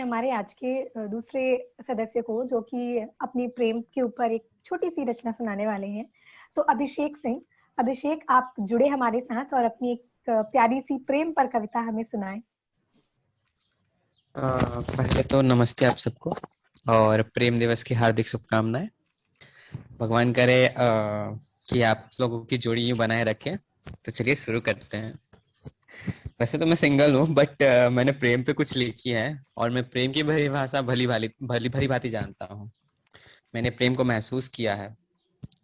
हमारे आज के दूसरे सदस्य को, जो कि अपनी प्रेम के ऊपर एक छोटी-सी रचना सुनाने वाले हैं। तो अभिषेक सिंह, अभिषेक आप जुड़े हमारे साथ और अपनी एक प्यारी-सी प्रेम पर कविता हमें सुनाएँ। पहले तो नमस्ते आप सबको और प्रेम दिवस की हार्दिक शुभकामनाएं। भगवान करे कि आप लोगों की जोड़ी यूं बनाए रखे। तो चलिए शुरू करते हैं। वैसे तो मैं सिंगल हूँ, बट मैंने प्रेम पे कुछ लिखी है और मैं प्रेम की परिभाषा भली भली भांति जानता हूँ। मैंने प्रेम को महसूस किया है,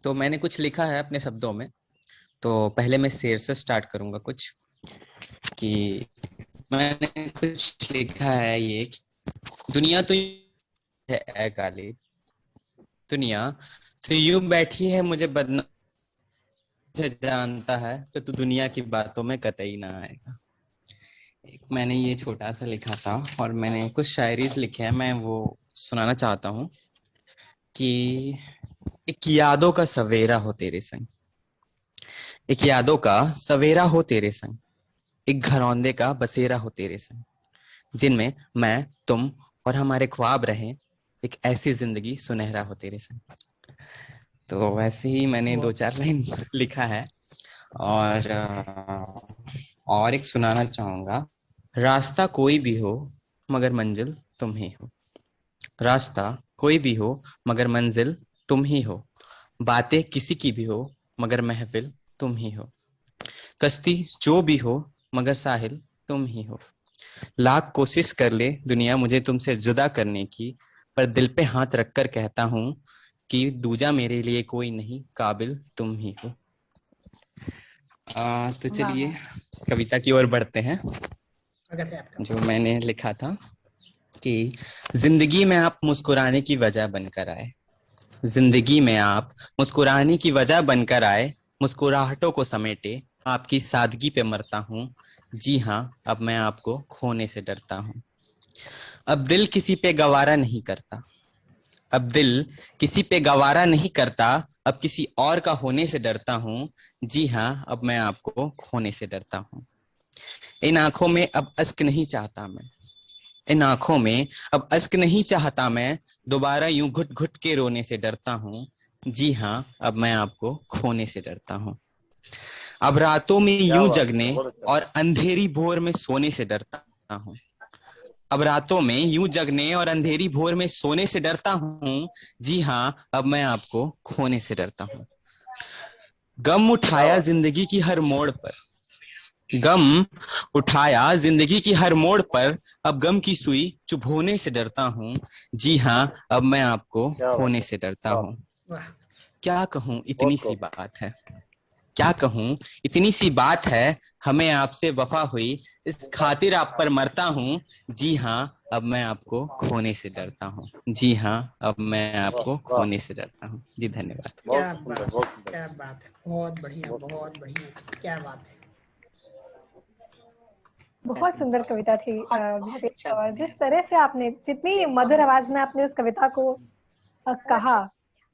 तो मैंने कुछ लिखा है अपने शब्दों में। तो पहले मैं शेर से स्टार्ट करूंगा कुछ, कि मैंने कुछ लिखा है ये कि दुनिया तो है ऐ काली, दुनिया तो यूं बैठी है मुझे बदनाम से जानता है, तो तू दुनिया की बातों में कतई ना आएगा। एक मैंने ये छोटा सा लिखा था और मैंने कुछ शायरीज लिखे हैं, मैं वो सुनाना चाहता हूँ। कि एक यादों का सवेरा हो तेरे संग, एक यादों का सवेरा हो तेरे संग, एक घरौंदे का बसेरा हो तेरे संग, जिनमें मैं तुम और हमारे ख्वाब रहें, एक ऐसी जिंदगी सुनहरा हो तेरे संग। तो वैसे ही मैंने 2-4 लाइन लिखा है। और एक सुनाना चाहूंगा। रास्ता कोई भी हो मगर मंजिल तुम ही हो, रास्ता कोई भी हो मगर मंजिल तुम ही हो, बातें किसी की भी हो मगर महफिल तुम ही हो, कश्ती जो भी हो मगर साहिल तुम ही हो, लाख कोशिश कर ले दुनिया मुझे तुमसे जुदा करने की, पर दिल पे हाथ रखकर कहता हूँ कि दूजा मेरे लिए कोई नहीं, काबिल तुम ही हो। तो चलिए कविता की ओर बढ़ते हैं। जो मैंने लिखा था कि जिंदगी में आप मुस्कुराने की वजह बनकर आए, जिंदगी में आप मुस्कुराने की वजह बनकर आए, मुस्कुराहटों को समेटे आपकी सादगी पे मरता हूँ। जी हाँ, अब मैं आपको खोने से डरता हूँ। अब दिल किसी पे गवारा नहीं करता, अब दिल किसी पे गवारा नहीं करता, अब किसी और का होने से डरता हूँ। जी हाँ, अब मैं आपको खोने से डरता हूँ। इन आंखों में अब अश्क नहीं चाहता मैं, इन आंखों में अब अश्क नहीं चाहता मैं, दोबारा यूं घुट घुट के रोने से डरता हूँ। जी हाँ, अब मैं आपको खोने से डरता हूँ। अब रातों में यूं जगने और अंधेरी भोर में सोने से डरता हूँ, अब रातों में यूं जगने और अंधेरी भोर में सोने से डरता हूँ। जी हाँ, अब मैं आपको खोने से डरता हूँ। गम उठाया जिंदगी की हर मोड़ पर, गम उठाया जिंदगी की हर मोड़ पर, अब गम की सुई चुभोने से डरता हूँ। जी हाँ, अब मैं आपको खोने से डरता हूँ। क्या कहूँ इतनी सी बात है, क्या कहूँ इतनी सी बात है, हमें आपसे वफा हुई इस खातिर आप पर मरता हूँ। जी हाँ, अब मैं आपको खोने से डरता हूँ। जी हाँ, अब मैं आपको खोने से डरता हूँ। जी धन्यवाद। क्या बात, क्या बात है, बहुत बढ़िया, बहुत बढ़िया, क्या बात है। बहुत सुंदर कविता थी अभिषेक, और जिस तरह से आपने, जितनी मधुर आवाज में आपने उस कविता को कहा,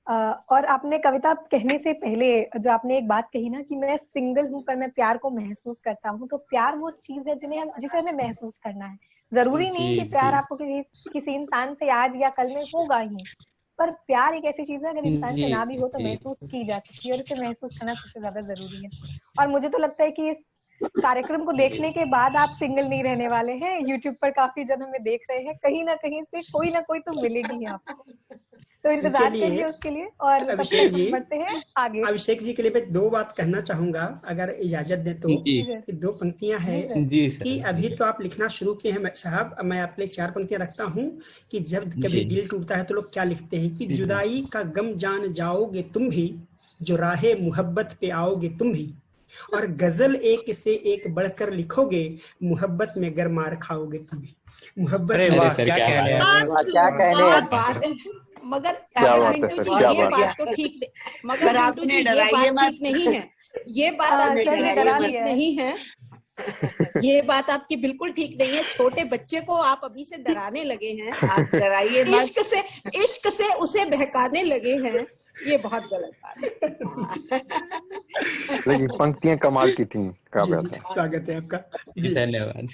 और आपने कविता कहने से पहले जो आपने एक बात कही ना कि मैं सिंगल हूँ पर मैं प्यार को महसूस करता हूँ, तो प्यार वो चीज है जिसे हमें महसूस करना है। जरूरी नहीं कि प्यार आपको किसी इंसान से आज या कल में होगा ही, पर प्यार एक ऐसी चीज है अगर इंसान से ना भी हो तो महसूस की जा सकती है, और इसे महसूस करना सबसे ज्यादा जरूरी है। और मुझे तो लगता है कि इस कार्यक्रम को देखने के बाद आप सिंगल नहीं रहने वाले हैं। यूट्यूब पर काफी जन हमें देख रहे हैं, कहीं ना कहीं से कोई ना कोई तो मिलेगी ही आपको, तो इंतजार करिए उसके लिए। और तब अभिषेक तक जी, बढ़ते हैं आगे। अभिषेक जी के लिए मैं 2 बात कहना चाहूंगा, अगर इजाजत दें तो। कि 2 पंक्तियां हैं कि अभी तो आप लिखना शुरू किए हैं साहब, मैं आपके लिए 4 पंक्तियां रखता हूँ कि जब कभी दिल टूटता है तो लोग क्या लिखते हैं कि जुदाई का गम जान जाओगे तुम भी, जो राहे मुहब्बत पे आओगे तुम भी, और गजल एक से एक बढ़कर लिखोगे, मुहब्बत में गर मार खाओगे तुम भी। मुहब्बत क्या कहने मगर मिंटू जी ये बात तो ठीक नहीं, मगर मिंटू जी ये बात ठीक नहीं है, ये बात आपकी बिल्कुल ठीक नहीं है, ये बात आपकी बिल्कुल ठीक नहीं है। छोटे बच्चे को आप अभी से डराने लगे हैं, आप डराइए मत, इश्क से उसे बहकाने लगे हैं, ये बहुत गलत बात है। लेकिन पंक्तियां कमाल की थी, क्या बात है। स्वागत है आपका। धन्यवाद।